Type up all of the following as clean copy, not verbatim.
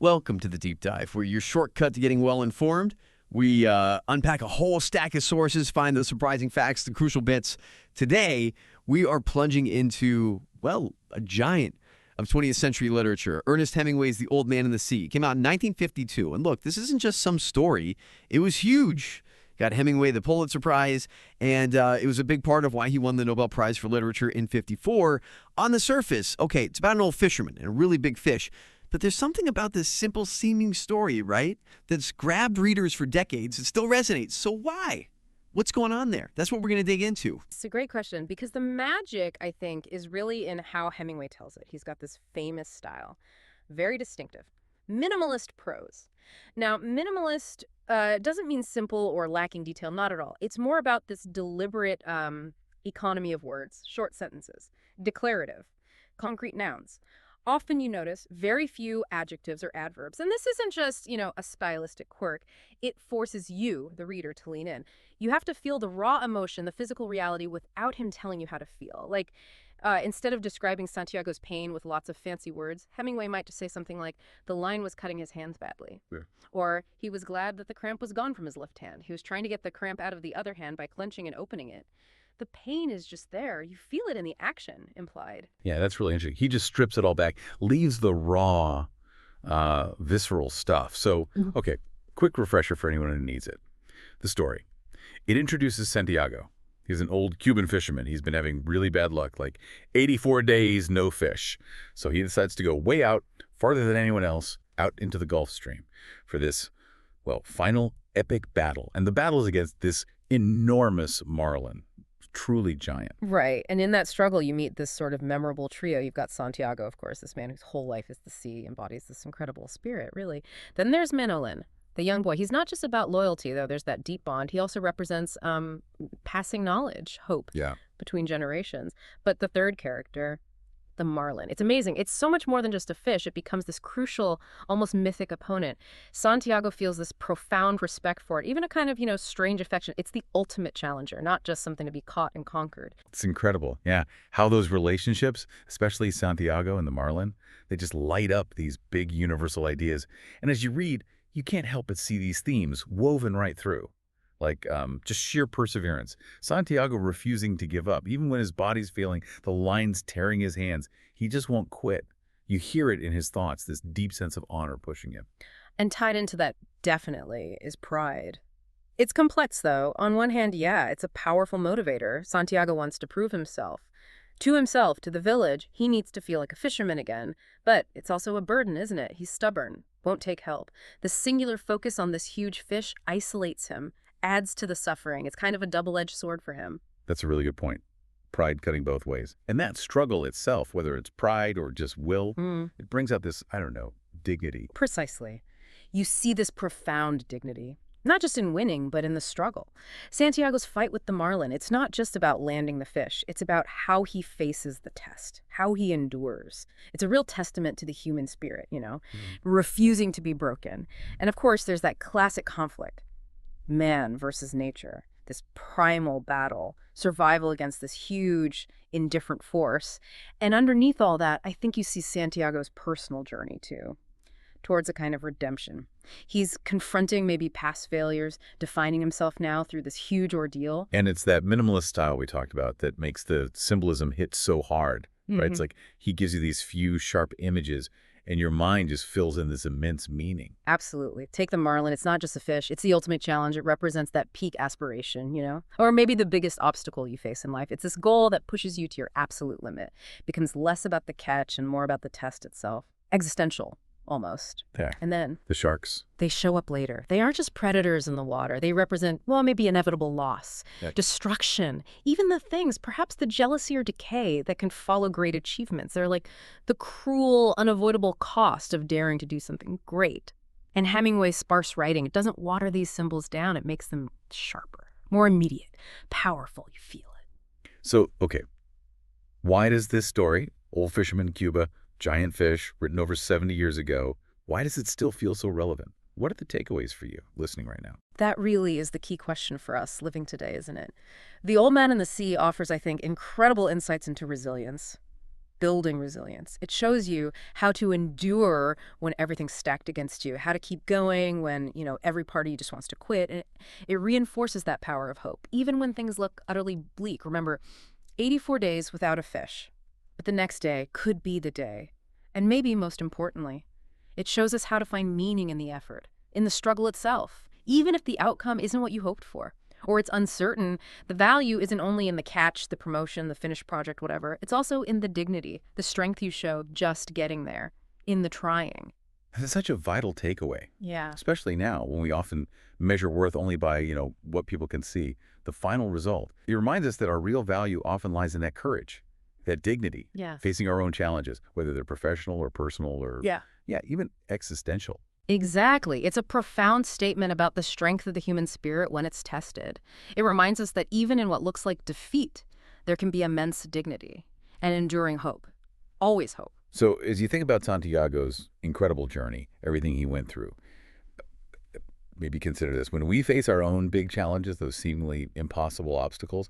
Welcome to the Deep Dive, where your shortcut to getting well-informed. We unpack a whole stack of sources, find the surprising facts, the crucial bits. Today, we are plunging into, well, a giant of 20th century literature. Ernest Hemingway's The Old Man and the Sea came out in 1952. And look, this isn't just some story. It was huge. Got Hemingway the Pulitzer Prize, and it was a big part of why he won the Nobel Prize for Literature in '54. On the surface, okay, it's about an old fisherman and a really big fish. But there's something about this simple-seeming story, right, that's grabbed readers for decades. It still resonates. So why? What's going on there? That's what we're going to dig into. It's a great question because the magic, I think, is really in how Hemingway tells it. He's got this famous style, very distinctive. Minimalist prose. Now, minimalist doesn't mean simple or lacking detail, not at all. It's more about this deliberate economy of words, short sentences, declarative, concrete nouns. Often you notice very few adjectives or adverbs. And this isn't just, a stylistic quirk. It forces you, the reader, to lean in. You have to feel the raw emotion, the physical reality, without him telling you how to feel. Like, instead of describing Santiago's pain with lots of fancy words, Hemingway might just say something like, the line was cutting his hands badly. Yeah. Or he was glad that the cramp was gone from his left hand. He was trying to get the cramp out of the other hand by clenching and opening it. The pain is just there. You feel it in the action implied. Yeah, that's really interesting. He just strips it all back, leaves the raw, visceral stuff. So, okay, quick refresher for anyone who needs it. The story. It introduces Santiago. He's an old Cuban fisherman. He's been having really bad luck, like 84 days, no fish. So he decides to go way out, farther than anyone else, out into the Gulf Stream for this, well, final epic battle. And the battle is against this enormous Marlin. Truly giant. Right. And in that struggle, you meet this sort of memorable trio. You've got Santiago, of course, this man whose whole life is the sea, embodies this incredible spirit, really. Then there's Marlin, the young boy. He's not just about loyalty, though. There's that deep bond. He also represents passing knowledge, hope between generations. But the third character, the Marlin. It's amazing. It's so much more than just a fish. It becomes this crucial, almost mythic opponent. Santiago feels this profound respect for it, even a kind of, strange affection. It's the ultimate challenger, not just something to be caught and conquered. It's incredible. Yeah. How those relationships, especially Santiago and the Marlin, they just light up these big universal ideas. And as you read, you can't help but see these themes woven right through. Like just sheer perseverance. Santiago refusing to give up. Even when his body's failing, the line's tearing his hands, he just won't quit. You hear it in his thoughts, this deep sense of honor pushing him. And tied into that definitely is pride. It's complex, though. On one hand, yeah, it's a powerful motivator. Santiago wants to prove himself. To himself, to the village, he needs to feel like a fisherman again. But it's also a burden, isn't it? He's stubborn, won't take help. The singular focus on this huge fish isolates him, adds to the suffering. It's kind of a double-edged sword for him. That's a really good point. Pride cutting both ways. And that struggle itself, whether it's pride or just will, it brings out this, dignity. Precisely. You see this profound dignity, not just in winning, but in the struggle. Santiago's fight with the Marlin, it's not just about landing the fish. It's about how he faces the test, how he endures. It's a real testament to the human spirit, refusing to be broken. And of course, there's that classic conflict. Man versus nature, this primal battle, survival against this huge, indifferent force. And underneath all that, I think you see Santiago's personal journey, too, towards a kind of redemption. He's confronting maybe past failures, defining himself now through this huge ordeal. And it's that minimalist style we talked about that makes the symbolism hit so hard, right? It's like he gives you these few sharp images, and your mind just fills in this immense meaning. Absolutely. Take the Marlin. It's not just a fish. It's the ultimate challenge. It represents that peak aspiration, or maybe the biggest obstacle you face in life. It's this goal that pushes you to your absolute limit. It becomes less about the catch and more about the test itself. Existential, almost. There. And then the sharks. They show up later. They aren't just predators in the water. They represent, maybe inevitable loss, destruction, even the things, perhaps the jealousy or decay that can follow great achievements. They're like the cruel, unavoidable cost of daring to do something great. And Hemingway's sparse writing, it doesn't water these symbols down. It makes them sharper, more immediate, powerful. You feel it. So, okay, why does this story, Old Fisherman, Cuba, giant fish, written over 70 years ago, why does it still feel so relevant? What are the takeaways for you listening right now? That really is the key question for us living today, isn't it? The Old Man and the Sea offers, I think, incredible insights into resilience, building resilience. It shows you how to endure when everything's stacked against you, how to keep going when, every party just wants to quit. And it reinforces that power of hope, even when things look utterly bleak. Remember, 84 days without a fish, but the next day could be the day. And maybe most importantly, it shows us how to find meaning in the effort, in the struggle itself, even if the outcome isn't what you hoped for, or it's uncertain. The value isn't only in the catch, the promotion, the finished project, whatever. It's also in the dignity, the strength you show just getting there, in the trying. That's such a vital takeaway. Yeah. Especially now when we often measure worth only by, what people can see, the final result. It reminds us that our real value often lies in that courage, that dignity, Yeah. facing our own challenges, whether they're professional or personal or, Yeah. even existential. Exactly. It's a profound statement about the strength of the human spirit when it's tested. It reminds us that even in what looks like defeat, there can be immense dignity and enduring hope. Always hope. So as you think about Santiago's incredible journey, everything he went through, maybe consider this. When we face our own big challenges, those seemingly impossible obstacles,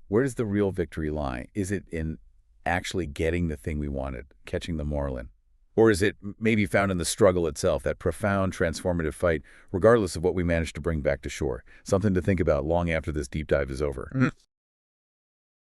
where does the real victory lie? Is it in actually getting the thing we wanted, catching the Marlin? Or is it maybe found in the struggle itself, that profound transformative fight, regardless of what we managed to bring back to shore? Something to think about long after this deep dive is over.